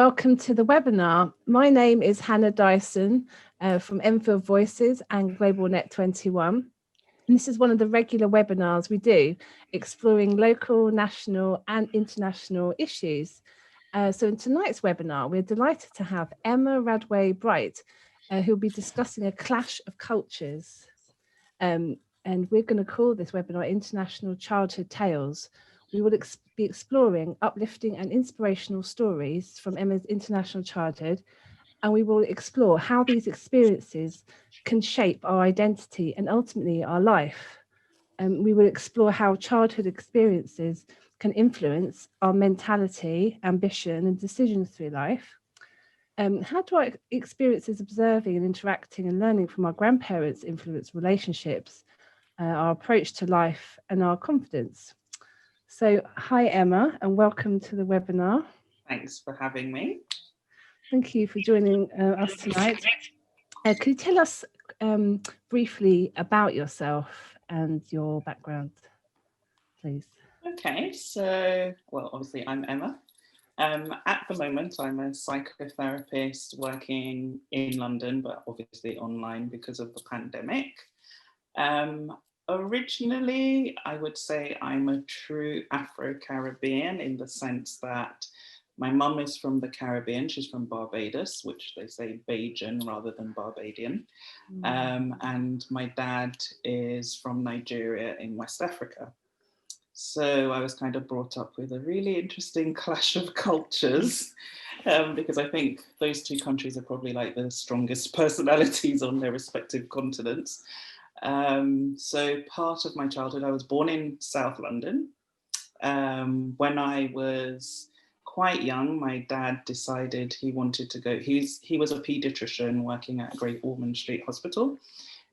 welcome to the webinar. My name is Hannah Dyson from Enfield Voices and Global Net 21. And this is one of the regular webinars we do, exploring local, national and international issues. So in tonight's webinar, we're delighted to have Emma Radway-Bright, who'll be discussing a clash of cultures. And we're going to call this webinar International Childhood Tales. We will be exploring uplifting and inspirational stories from Emma's international childhood, and we will explore how these experiences can shape our identity and ultimately our life. We will explore how childhood experiences can influence our mentality, ambition, and decisions through life. How do our experiences observing and interacting and learning from our grandparents influence relationships, our approach to life, and our confidence? So, hi Emma, and welcome to the webinar. Thanks for having me. Thank you for joining us tonight. Could you tell us briefly about yourself and your background, please? Okay, so, well, obviously I'm Emma. At the moment, I'm a psychotherapist working in London, but obviously online because of the pandemic. Originally, I would say I'm a true Afro-Caribbean in the sense that my mum is from the Caribbean. She's from Barbados, which they say Bajan rather than Barbadian. And my dad is from Nigeria in West Africa. So I was kind of brought up with a really interesting clash of cultures because I think those two countries are probably like the strongest personalities on their respective continents. So part of my childhood, I was born in South London. When I was quite young, my dad decided he wanted to go, he was a paediatrician working at Great Ormond Street Hospital.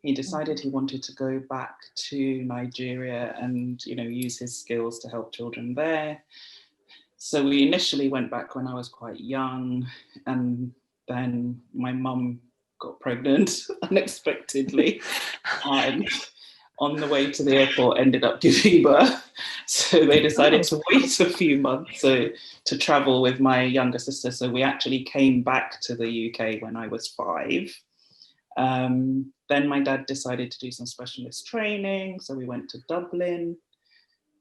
He decided he wanted to go back to Nigeria and, you know, use his skills to help children there. So we initially went back when I was quite young, and then my mum got pregnant unexpectedly and on the way to the airport ended up giving birth. So they decided to wait a few months to travel with my younger sister. So we actually came back to the UK when I was 5. Then my dad decided to do some specialist training. So we went to Dublin.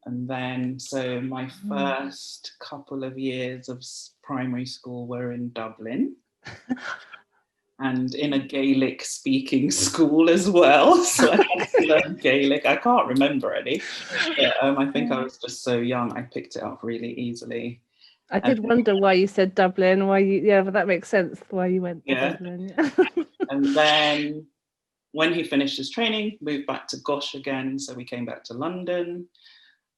And then, so my first couple of years of primary school were in Dublin. And in a Gaelic speaking school as well. So I had to learn Gaelic. I can't remember any, but I think I was just so young, I picked it up really easily. I did wonder why you said Dublin, but that makes sense why you went to Dublin. And then when he finished his training, moved back to Gosh again. So we came back to London.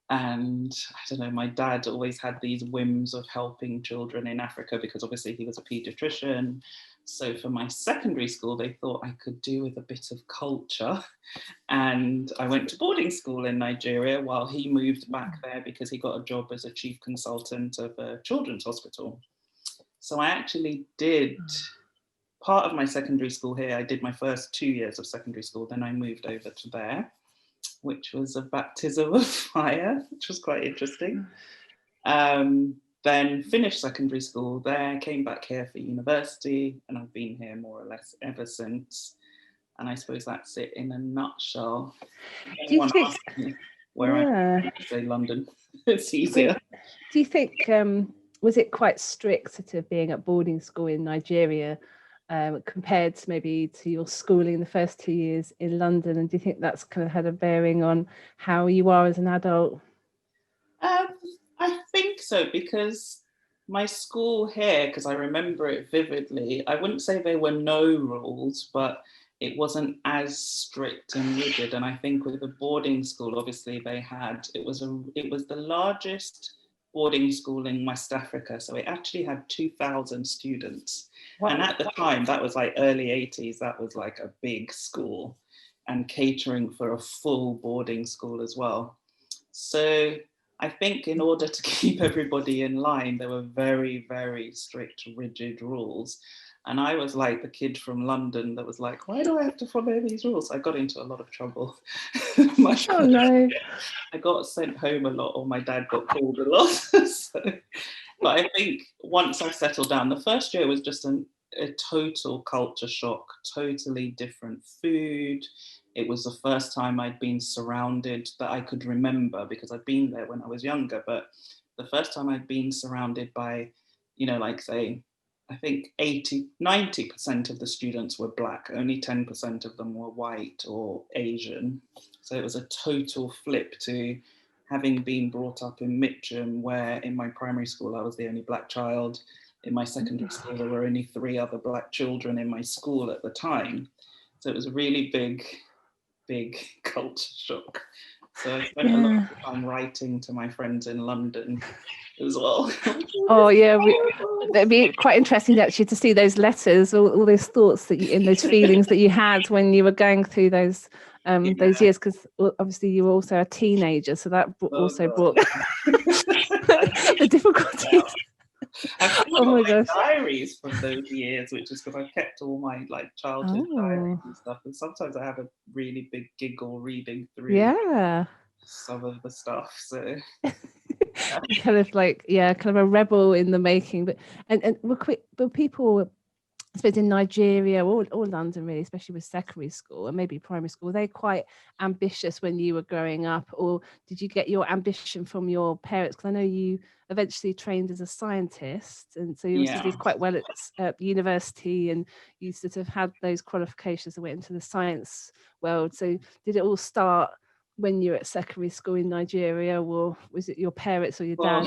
And I don't know, my dad always had these whims of helping children in Africa because obviously he was a paediatrician. So for my secondary school, they thought I could do with a bit of culture. And I went to boarding school in Nigeria while he moved back there because he got a job as a chief consultant of a children's hospital. So I actually did part of my secondary school here. I did my first 2 years of secondary school. Then I moved over to there, which was a baptism of fire, which was quite interesting. Then finished secondary school there, came back here for university, and I've been here more or less ever since. And I suppose that's it in a nutshell. Do you think, I say London, it's easier. Do you think, was it quite strict sort of being at boarding school in Nigeria compared to maybe to your schooling in the first 2 years in London? And do you think that's kind of had a bearing on how you are as an adult? I think so, because my school here, because I remember it vividly, I wouldn't say there were no rules, but it wasn't as strict and rigid. And I think with the boarding school, obviously it was the largest boarding school in West Africa. So it actually had 2,000 students. Wow. And at the time, that was like early 80s, that was like a big school and catering for a full boarding school as well. So I think in order to keep everybody in line, there were very, very strict, rigid rules. And I was like the kid from London that was like, why do I have to follow these rules? I got into a lot of trouble. No. I got sent home a lot, or my dad got called a lot. So But I think once I settled down, the first year was just a total culture shock, totally different food. It was the first time I'd been surrounded that I could remember, because I'd been there when I was younger, but the first time I'd been surrounded by, like, say, I think 90% of the students were Black, only 10% of them were white or Asian. So it was a total flip to having been brought up in Mitcham, where in my primary school I was the only Black child. In my secondary school there were only 3 other Black children in my school at the time. So it was a really big culture shock. So I spent a lot of time writing to my friends in London as well. Oh yeah, it'd be quite interesting actually to see those letters, all those thoughts that you, and those feelings that you had when you were going through those years, because obviously you were also a teenager, so that also brought the difficulties. I've still got my diaries from those years, which is because I've kept all my like childhood diaries and stuff. And sometimes I have a really big giggle reading through some of the stuff. So kind of a rebel in the making. But but people, I suppose in Nigeria or London really, especially with secondary school and maybe primary school, were they quite ambitious when you were growing up, or did you get your ambition from your parents? Because I know you eventually trained as a scientist, and so you also did quite well at university, and you sort of had those qualifications that went into the science world. So did it all start when you were at secondary school in Nigeria, or was it your parents or your dad?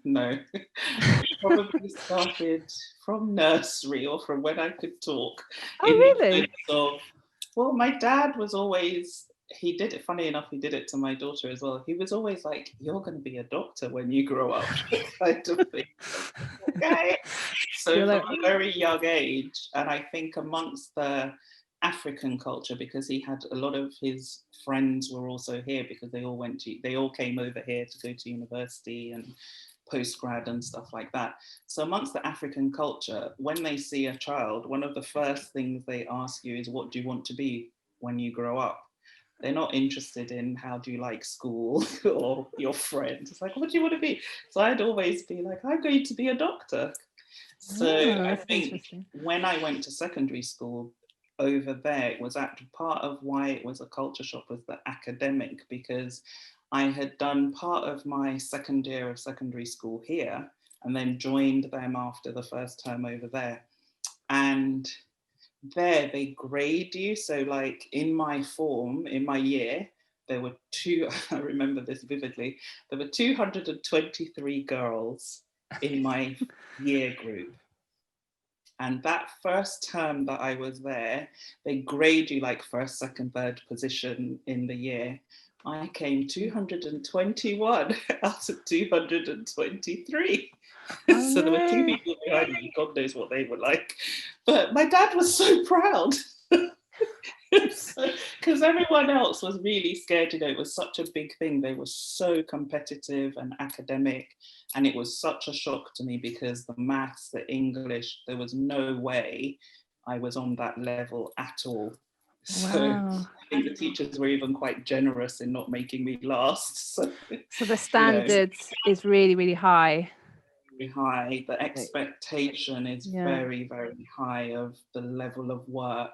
No, it probably started from nursery or from when I could talk. Oh, really? Well, my dad was always, he did it, funny enough, he did it to my daughter as well. He was always like, you're going to be a doctor when you grow up, kind of thing. Okay. So from a very young age, and I think amongst the African culture, because he had a lot of his friends were also here, because they all came over here to go to university and postgrad and stuff like that. So amongst the African culture, when they see a child, one of the first things they ask you is, what do you want to be when you grow up? They're not interested in how do you like school or your friends. It's like, what do you want to be? So I'd always be like, I'm going to be a doctor. So I think when I went to secondary school over there, it was actually part of why it was a culture shock was the academic, because I had done part of my second year of secondary school here and then joined them after the first term over there. And there they grade you. So like in my form, in my year, there were I remember this vividly, there were 223 girls in my year group. And that first term that I was there, they grade you like first, second, third position in the year. I came 221 out of 223. Oh, so there were 2 people behind me, God knows what they were like. But my dad was so proud. Because everyone else was really scared, it was such a big thing. They were so competitive and academic, and it was such a shock to me because the maths, the English, there was no way I was on that level at all. So I think the teachers were even quite generous in not making me last. So the standard is really, really high. High. The expectation is very, very high of the level of work.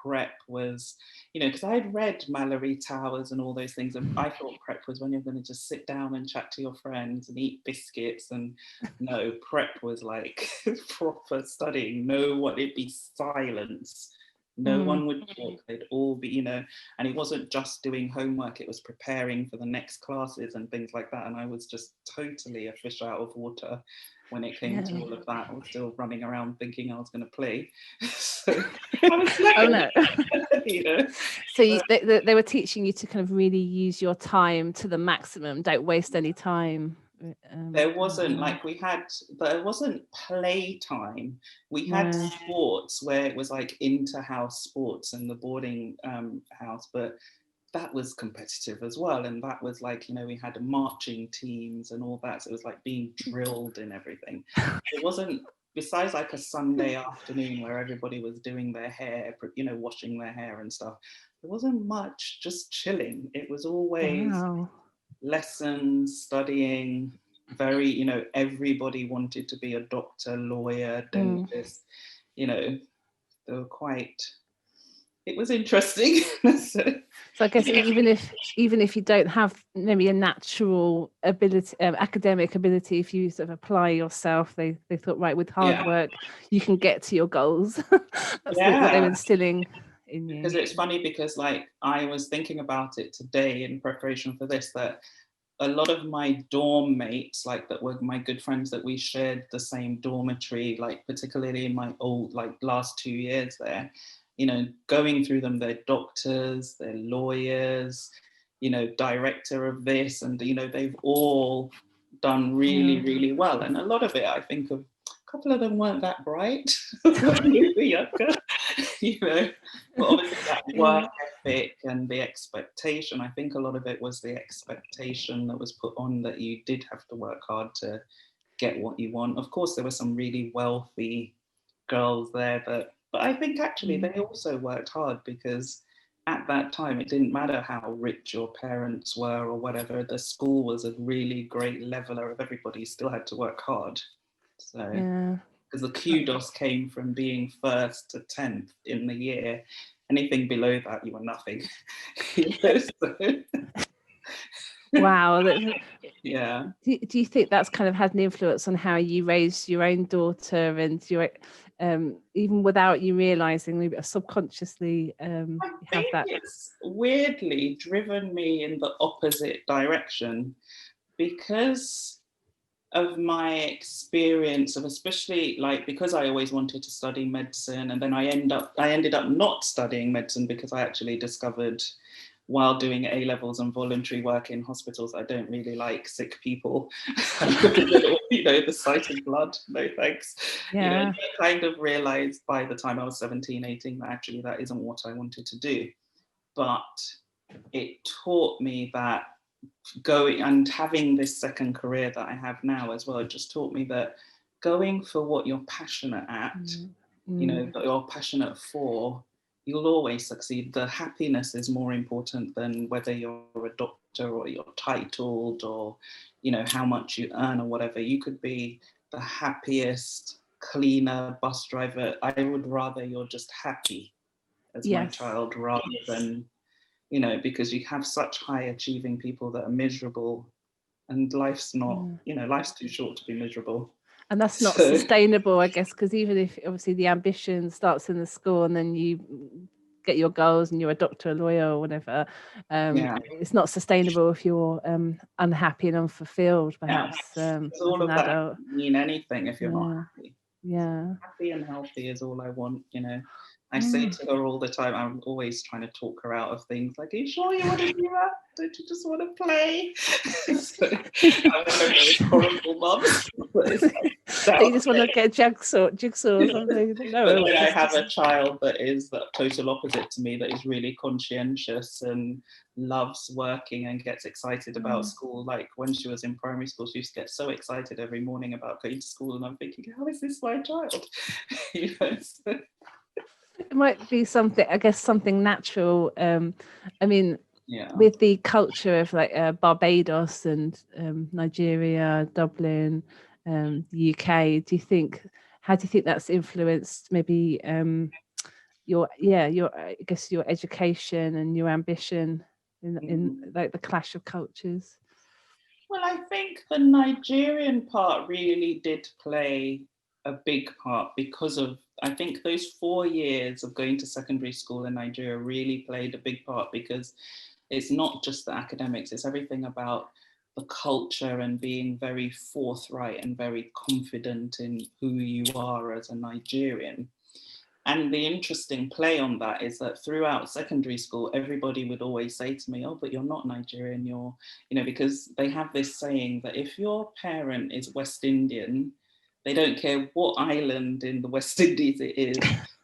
Prep was, because I had read Mallory Towers and all those things, and I thought prep was when you're going to just sit down and chat to your friends and eat biscuits. And no, prep was like proper studying. It'd be silence. No one would talk. They'd all be, and it wasn't just doing homework, it was preparing for the next classes and things like that. And I was just totally a fish out of water when it came to all of that. I was still running around thinking I was going to play. So I was like, So they were teaching you to kind of really use your time to the maximum. Don't waste any time. There wasn't there wasn't play time. We had sports where it was like inter-house sports in the boarding house, but that was competitive as well. And that was like, we had marching teams and all that. So it was like being drilled in everything. It wasn't, besides like a Sunday afternoon where everybody was doing their hair, washing their hair and stuff, there wasn't much, just chilling. It was always lessons, studying. very, you know, everybody wanted to be a doctor, lawyer, dentist, you know, they were quite, it was interesting. So I guess even if you don't have maybe a natural ability, academic ability, if you sort of apply yourself, they thought, right, with hard work you can get to your goals. That's what they were instilling in you. Because it's funny, because like I was thinking about it today in preparation for this, that a lot of my dorm mates, like that were my good friends, that we shared the same dormitory, like particularly in my old, like last 2 years there, you know, going through them, they're doctors, they're lawyers, you know, director of this, and, you know, they've all done really, really well. And a lot of it, I think of, a couple of them weren't that bright when we were younger, you know, but obviously that work ethic and the expectation, I think a lot of it was the expectation that was put on, that you did have to work hard to get what you want. Of course, there were some really wealthy girls there, but I think actually they also worked hard, because at that time it didn't matter how rich your parents were or whatever, the school was a really great leveler of everybody, still had to work hard. So because the kudos came from being 1st to 10th in the year. Anything below that, you were nothing. Wow. Yeah. Do you think that's kind of had an influence on how you raised your own daughter, and your even without you realizing, maybe subconsciously, I think it's weirdly driven me in the opposite direction, because of my experience of, especially like, because I always wanted to study medicine, and then I ended up not studying medicine, because I actually discovered while doing A levels and voluntary work in hospitals, I don't really like sick people. You know, the sight of blood, no thanks. You know, I kind of realized by the time I was 17, 18, that actually that isn't what I wanted to do. But it taught me that going and having this second career that I have now as well, it just taught me that going for what you're passionate at, you know, that you're passionate for, you'll always succeed. The happiness is more important than whether you're a doctor or you're titled, or, you know, how much you earn or whatever. You could be the happiest cleaner, bus driver. I would rather you're just happy as my child, rather than, you know, because you have such high achieving people that are miserable, and life's not, you know, life's too short to be miserable. And that's not sustainable, I guess, because even if obviously the ambition starts in the school and then you get your goals and you're a doctor, a lawyer or whatever, it's not sustainable if you're unhappy and unfulfilled, perhaps. All of that doesn't mean anything if you're not happy. Yeah. Happy and healthy is all I want, you know. I say to her all the time, I'm always trying to talk her out of things, like, are you sure you want to do that? Don't you just want to play? So, I'm one of those horrible mums. You just want to get a jigsaw or something. No, but then I have a child that is the total opposite to me, that is really conscientious and loves working and gets excited about school. Like when she was in primary school, she used to get so excited every morning about going to school, and I'm thinking, how is this my child? You know, so. It might be something, I guess, something natural. I mean, with the culture of like Barbados and Nigeria, Dublin, the UK, how do you think that's influenced maybe your I guess your education and your ambition in like the clash of cultures? Well, I think the Nigerian part really did play a big part, because of, I think those 4 years of going to secondary school in Nigeria really played a big part, because it's not just the academics, it's everything about the culture and being very forthright and very confident in who you are as a Nigerian. And the interesting play on that is that throughout secondary school, everybody would always say to me, oh, but you're not Nigerian, you're, you know, because they have this saying that if your parent is West Indian, they don't care what island in the West Indies it is,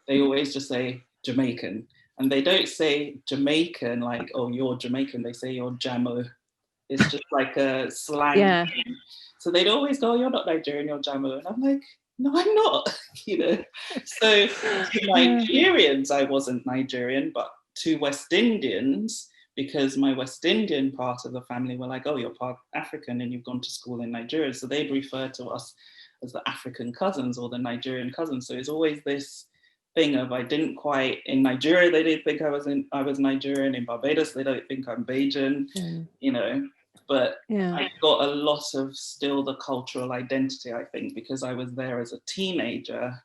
they always just say Jamaican. And they don't say Jamaican like, oh, you're Jamaican, they say you're Jamo. It's just like a slang thing. So they'd always go, oh, you're not Nigerian, you're Jamo. And I'm like, no, I'm not, you know. So to Nigerians, I wasn't Nigerian, but to West Indians, because my West Indian part of the family were like, oh, you're part African and you've gone to school in Nigeria. So they'd refer to us as the African cousins or the Nigerian cousins. So it's always this thing of, I didn't quite, in Nigeria, they didn't think I was Nigerian. In Barbados, they don't think I'm Bajan, you know, but I got a lot of still the cultural identity, I think, because I was there as a teenager,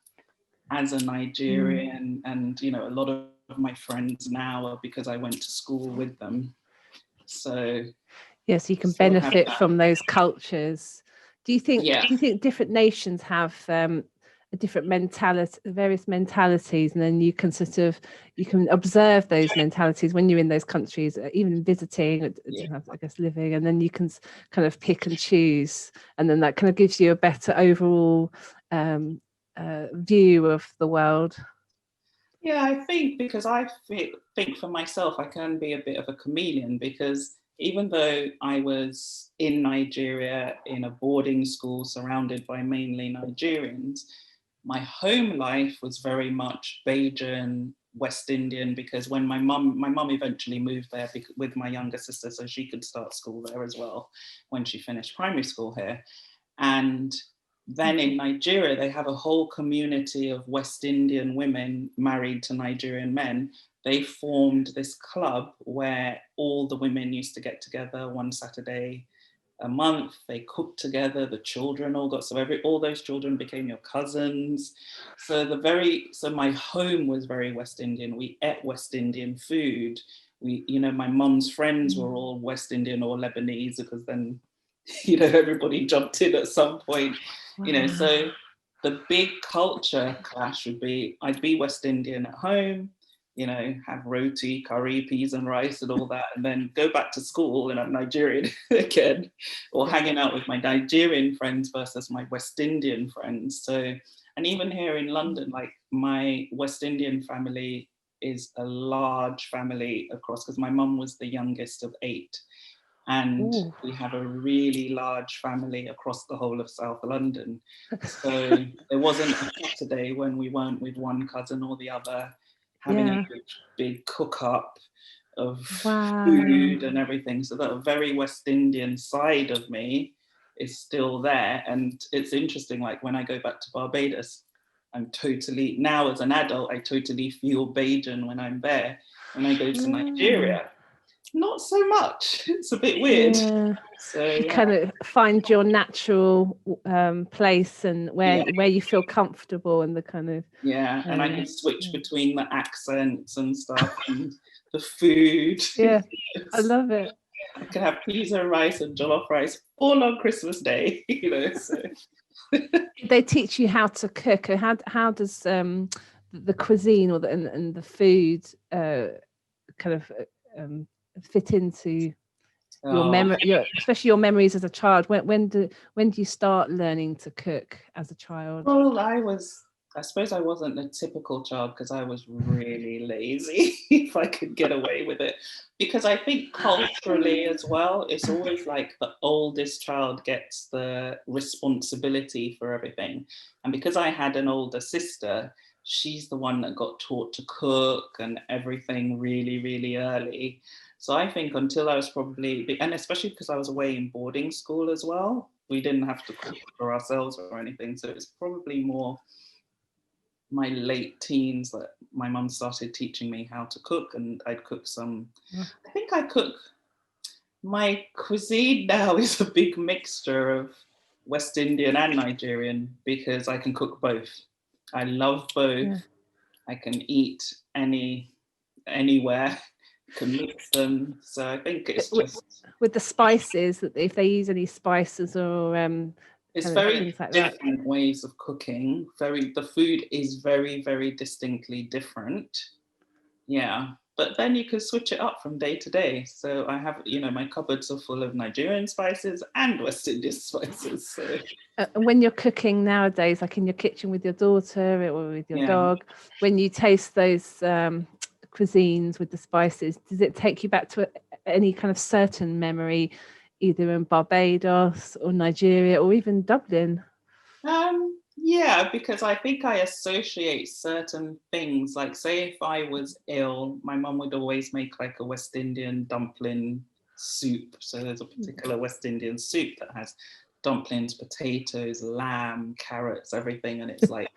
as a Nigerian, and, you know, a lot of my friends now are because I went to school with them. So yes, you can benefit from those cultures. Do you think different nations have a different mentality, various mentalities, and then you can observe those mentalities when you're in those countries, even visiting, I guess living, and then you can kind of pick and choose, and then that kind of gives you a better overall view of the world? Yeah, I think because I think for myself, I can be a bit of a chameleon, because even though I was in Nigeria in a boarding school surrounded by mainly Nigerians, my home life was very much Bajan, West Indian, because when my mum eventually moved there with my younger sister so she could start school there as well when she finished primary school here. And then in Nigeria, they have a whole community of West Indian women married to Nigerian men. They formed this club where all the women used to get together one Saturday a month. They cooked together, the children all got, all those children became your cousins. So my home was very West Indian. We ate West Indian food. My mum's friends were all West Indian or Lebanese, because then, everybody jumped in at some point. So the big culture clash would be, I'd be West Indian at home, have roti, curry, peas and rice and all that, and then go back to school and I'm Nigerian again, or hanging out with my Nigerian friends versus my West Indian friends. So, and even here in London, like my West Indian family is a large family across, because my mum was the youngest of 8. And we have a really large family across the whole of South London. So there wasn't a Saturday when we weren't with one cousin or the other, having a big cook up of food and everything. So that very West Indian side of me is still there. And it's interesting, like when I go back to Barbados, now as an adult, I totally feel Bajan when I'm there. When I go to Nigeria, not so much. It's a bit weird. So you kind of find your natural place and where you feel comfortable, and the kind of and I can switch between the accents and stuff and the food. I love it. I can have peas and rice and jollof rice all on Christmas Day. So. They teach you how to cook, or how does the cuisine or the food kind of fit into your memory, especially your memories as a child? When do you start learning to cook as a child? Well, I suppose I wasn't a typical child, because I was really lazy, if I could get away with it. Because I think culturally as well, it's always like the oldest child gets the responsibility for everything. And because I had an older sister, she's the one that got taught to cook and everything really, really early. So I think until I was probably, and especially because I was away in boarding school as well, we didn't have to cook for ourselves or anything. So it's probably more my late teens that my mum started teaching me how to cook, and I'd cook some, I think I cook, my cuisine now is a big mixture of West Indian and Nigerian, because I can cook both. I love both. I can eat anywhere, can mix them. So I think it's just with the spices, that if they use any spices or it's very different ways of cooking. The food is very, very distinctly different. But then you can switch it up from day to day. So I have, my cupboards are full of Nigerian spices and West Indian spices. So. When you're cooking nowadays, like in your kitchen with your daughter or with your dog, when you taste those cuisines with the spices, does it take you back to any kind of certain memory, either in Barbados or Nigeria or even Dublin? Yeah, because I think I associate certain things, like say if I was ill, my mum would always make like a West Indian dumpling soup. So there's a particular West Indian soup that has dumplings, potatoes, lamb, carrots, everything, and it's like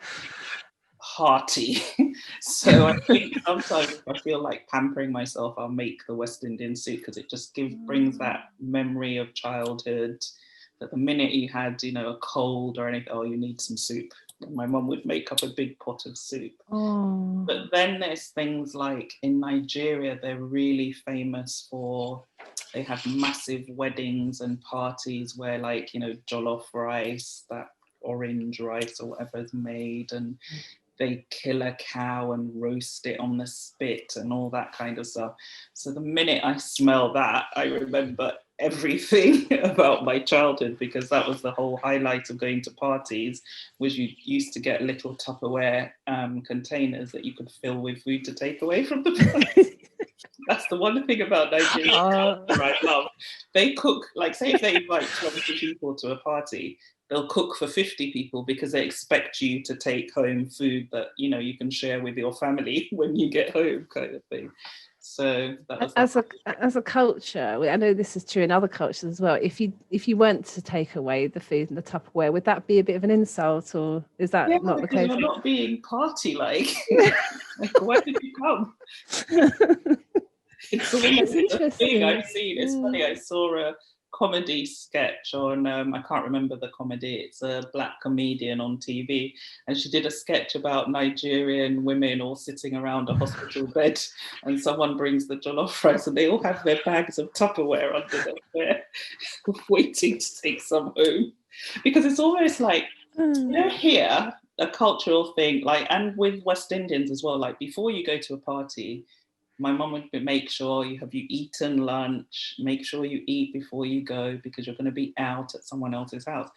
hearty. So I think sometimes if I feel like pampering myself, I'll make the West Indian soup because it just brings that memory of childhood. That the minute you had, a cold or anything, oh, you need some soup. And my mum would make up a big pot of soup. Oh. But then there's things like in Nigeria, they're really famous for, they have massive weddings and parties where like, jollof rice, that orange rice or whatever is made, and they kill a cow and roast it on the spit and all that kind of stuff. So the minute I smell that, I remember everything about my childhood, because that was the whole highlight of going to parties, was you used to get little Tupperware containers that you could fill with food to take away from the party. That's the one thing about Nigerian culture I love. They cook, like say if they invite 20 people to a party, they'll cook for 50 people because they expect you to take home food that, you can share with your family when you get home, kind of thing. So that was as a culture, I know this is true in other cultures as well. If you weren't to take away the food and the Tupperware, would that be a bit of an insult, or is that not the case? You're not being party-like. Like, why did you come? It's the thing I've seen. It's funny. I saw a comedy sketch on, I can't remember the comedy. It's a black comedian on TV, and she did a sketch about Nigerian women all sitting around a hospital bed, and someone brings the jollof rice, and they all have their bags of Tupperware under their chair, waiting to take some home, because it's almost like, here a cultural thing, like, and with West Indians as well, like before you go to a party, my mum would make sure have you eaten lunch, make sure you eat before you go because you're going to be out at someone else's house.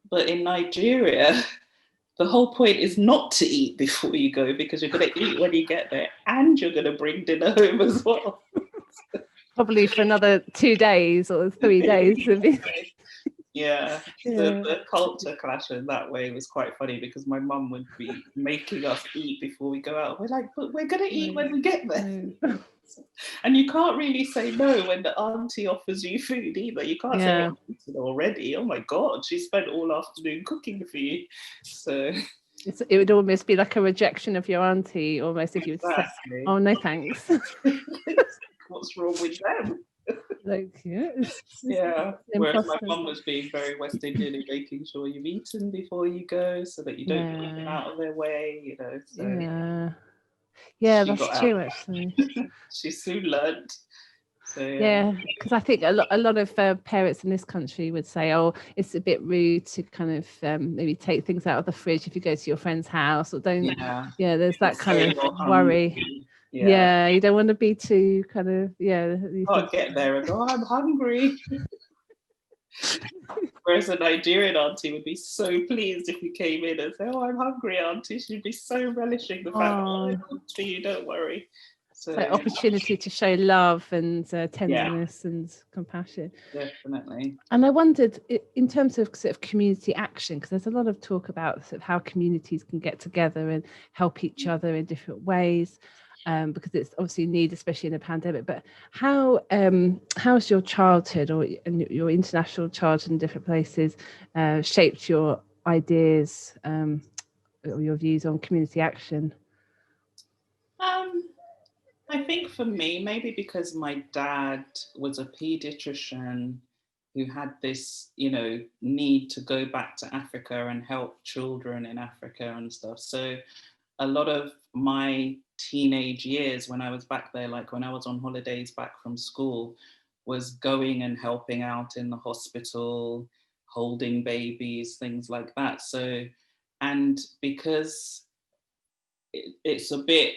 But in Nigeria, the whole point is not to eat before you go, because you're going to eat when you get there and you're going to bring dinner home as well. Probably for another 2 days or 3 days. Yeah, the culture clash in that way was quite funny, because my mum would be making us eat before we go out. We're like, but we're going to eat when we get there. And you can't really say no when the auntie offers you food either. You can't say, I've eaten already. Oh my God, she spent all afternoon cooking for you. So it would almost be like a rejection of your auntie, almost, if you would say, oh no thanks. What's wrong with them? Like, Whereas my mum was being very West Indian and making sure you've eaten before you go, so that you don't put them out of their way, So that's true, actually. She soon learned. So, because I think a lot of parents in this country would say, oh, it's a bit rude to kind of maybe take things out of the fridge if you go to your friend's house, or don't. There's that kind of worry. You don't want to be too kind of get there and go, I'm hungry. Whereas a Nigerian auntie would be so pleased if you came in and say, oh, I'm hungry, auntie. She'd be so relishing the fact that I'm to you, don't worry. So opportunity to show love and tenderness and compassion. Definitely. And I wondered, in terms of sort of community action, because there's a lot of talk about sort of how communities can get together and help each other in different ways. Because it's obviously need, especially in a pandemic. But how's your childhood or your international childhood in different places shaped your ideas or your views on community action? I think for me, maybe because my dad was a pediatrician who had this, need to go back to Africa and help children in Africa and stuff. So a lot of my teenage years when I was back there, like when I was on holidays back from school, was going and helping out in the hospital, holding babies, things like that. So, and because it's a bit,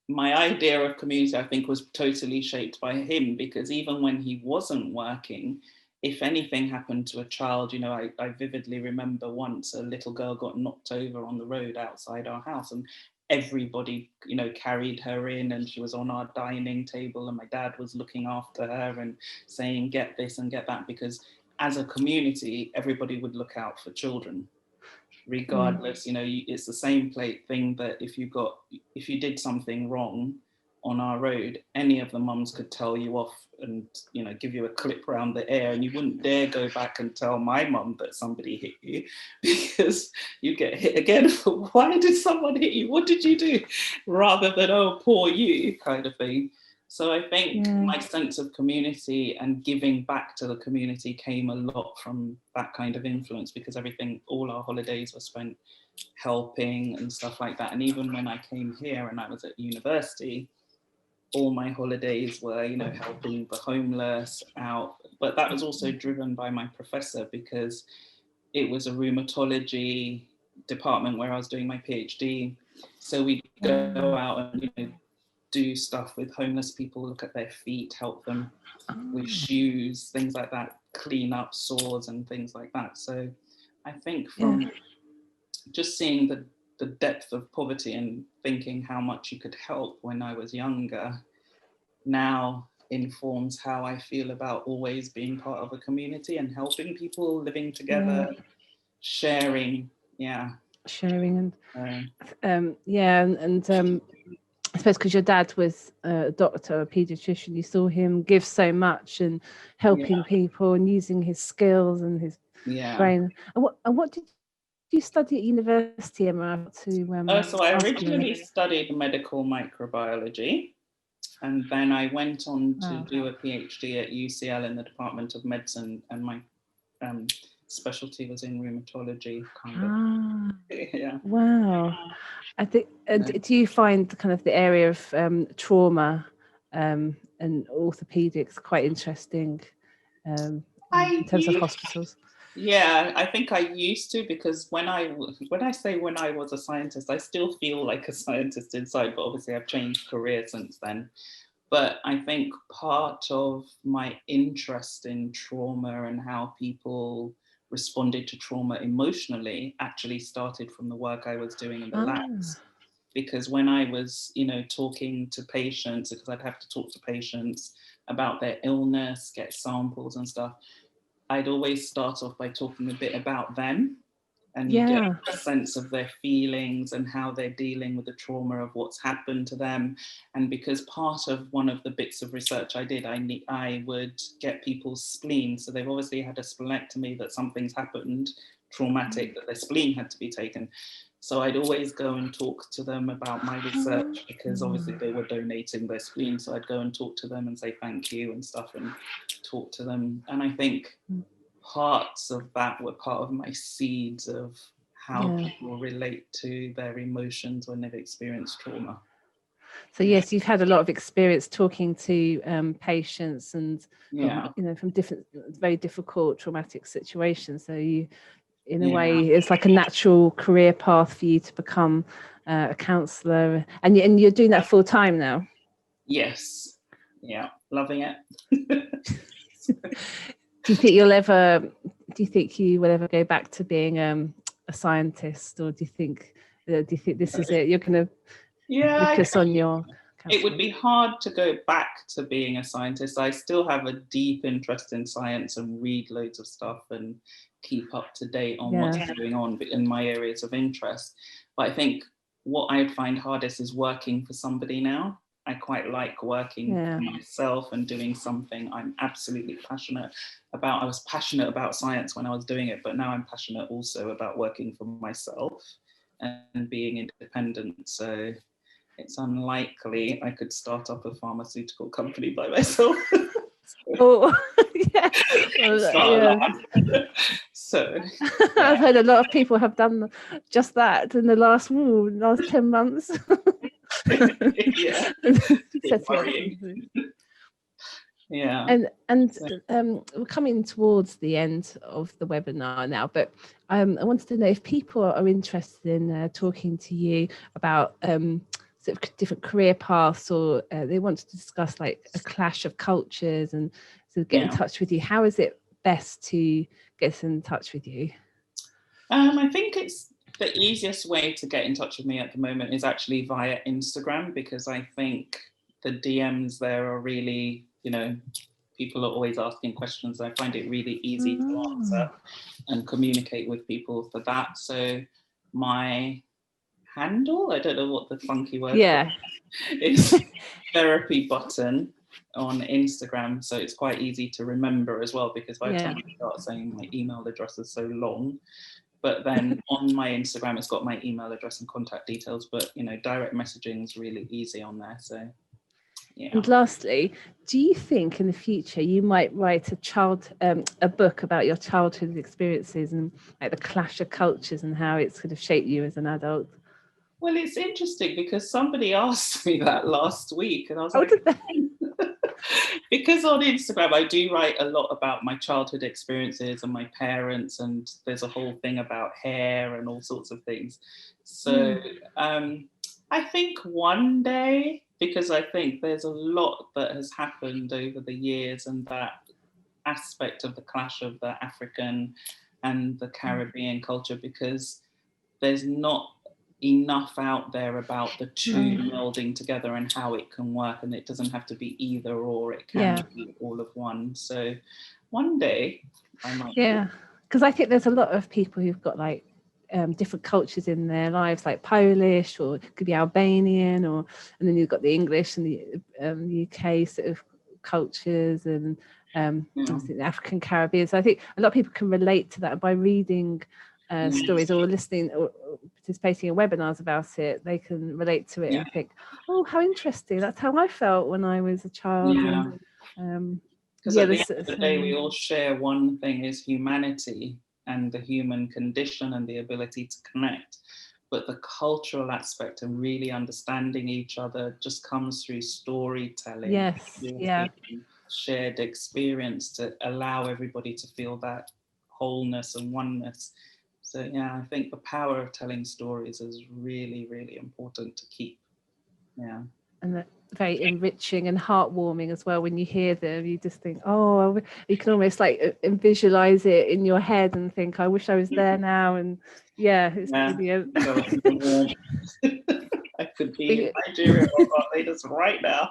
my idea of community, I think, was totally shaped by him, because even when he wasn't working, if anything happened to a child, I vividly remember once a little girl got knocked over on the road outside our house, and everybody, carried her in, and she was on our dining table, and my dad was looking after her and saying, get this and get that, because as a community, everybody would look out for children. regardless, it's the same thing that if you did something wrong on our road, any of the mums could tell you off and give you a clip around the ear, and you wouldn't dare go back and tell my mum that somebody hit you, because you get hit again for, why did someone hit you, what did you do, rather than, oh, poor you, kind of thing. So I think my sense of community and giving back to the community came a lot from that kind of influence, because all our holidays were spent helping and stuff like that. And even when I came here and I was at university, all my holidays were, helping the homeless out. But that was also driven by my professor, because it was a rheumatology department where I was doing my PhD. So we'd go out and, do stuff with homeless people, look at their feet, help them with shoes, things like that, clean up sores and things like that. So I think from just seeing the depth of poverty and thinking how much you could help when I was younger, now informs how I feel about always being part of a community and helping people, living together, sharing. Sharing and I suppose because your dad was a doctor, a paediatrician, you saw him give so much and helping people and using his skills and his brain. And what did you study at university, Emma? So I originally studied medical microbiology, and then I went on to do a PhD at UCL in the Department of Medicine, and my specialty was in rheumatology, kind of. Wow. I think, do you find kind of the area of trauma and orthopedics quite interesting in terms of hospitals? Yeah, I think I used to, because when I was a scientist, I still feel like a scientist inside, but obviously I've changed career since then. But I think part of my interest in trauma and how people responded to trauma emotionally actually started from the work I was doing in the labs. Because when I was, talking to patients, because I'd have to talk to patients about their illness, get samples and stuff, I'd always start off by talking a bit about them, and you get a sense of their feelings and how they're dealing with the trauma of what's happened to them. And because part of one of the bits of research I did, I would get people's spleen. So they've obviously had a splenectomy, that something's happened traumatic, that their spleen had to be taken. So I'd always go and talk to them about my research, because obviously they were donating their spleen. So I'd go and talk to them and say thank you and stuff and talk to them. And I think parts of that were part of my seeds of how people relate to their emotions when they've experienced trauma. So yes, you've had a lot of experience talking to patients and from different, very difficult traumatic situations. So you, in a way, it's like a natural career path for you to become a counsellor, and you're doing that full time now. Yes, loving it. Do you think you will ever go back to being a scientist, or do you think this is it? You're going to focus on your counselling? It would be hard to go back to being a scientist. I still have a deep interest in science and read loads of stuff and keep up to date on what's going on in my areas of interest. But I think what I find hardest is working for somebody now. I quite like working for myself and doing something I'm absolutely passionate about. I was passionate about science when I was doing it, but now I'm passionate also about working for myself and being independent. So it's unlikely I could start up a pharmaceutical company by myself. So I've heard a lot of people have done just that in the last 10 months. And we're coming towards the end of the webinar now, but I wanted to know if people are interested in talking to you about sort of different career paths, or they want to discuss like a clash of cultures and sort of get in touch with you. How is it best to get in touch with you? I think it's the easiest way to get in touch with me at the moment is actually via Instagram, because I think the DMs there are really, people are always asking questions. I find it really easy to answer and communicate with people for that. So my handle, I don't know what the funky word is, therapy button on Instagram. So it's quite easy to remember as well, because by the time I start saying my email address is so long. But then on my Instagram, it's got my email address and contact details. But, you know, direct messaging is really easy on there. So, yeah. And lastly, do you think in the future you might write a book about your childhood experiences and like the clash of cultures and how it's sort of shaped you as an adult? Well, it's interesting because somebody asked me that last week, and I was because on Instagram I do write a lot about my childhood experiences and my parents, and there's a whole thing about hair and all sorts of things. So I think one day, because I think there's a lot that has happened over the years, and that aspect of the clash of the African and the Caribbean culture, because there's not enough out there about the two melding together and how it can work, and it doesn't have to be either or, it can be all of one. So one day I might because I think there's a lot of people who've got like different cultures in their lives, like Polish, or it could be Albanian, and then you've got the English and the UK sort of cultures, and obviously the African Caribbean. So I think a lot of people can relate to that by reading stories or listening or participating in webinars about it. They can relate to it and think, oh, how interesting, that's how I felt when I was a child. Because at the end of the day, we all share one thing, is humanity and the human condition and the ability to connect. But the cultural aspect and really understanding each other just comes through storytelling, shared experience, to allow everybody to feel that wholeness and oneness. So I think the power of telling stories is really, really important to keep. And they're very enriching and heartwarming as well. When you hear them, you just think, oh, you can almost like visualize it in your head and think, I wish I was there now. And it's brilliant. I could be in Nigeria or Barbados right now.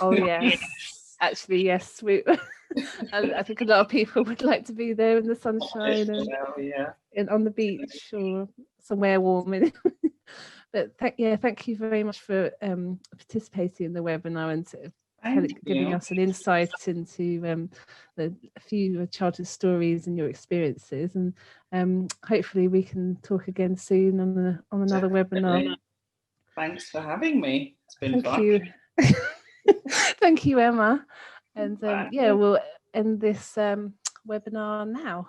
Oh yes, actually yes. I think a lot of people would like to be there in the sunshine and on the beach or somewhere warm. But thank you very much for participating in the webinar and sort of giving us an insight into a few childhood stories and your experiences. And hopefully we can talk again soon on another webinar. Thanks for having me. It's been fun. Thank you. Thank you, Emma. And we'll end this webinar now.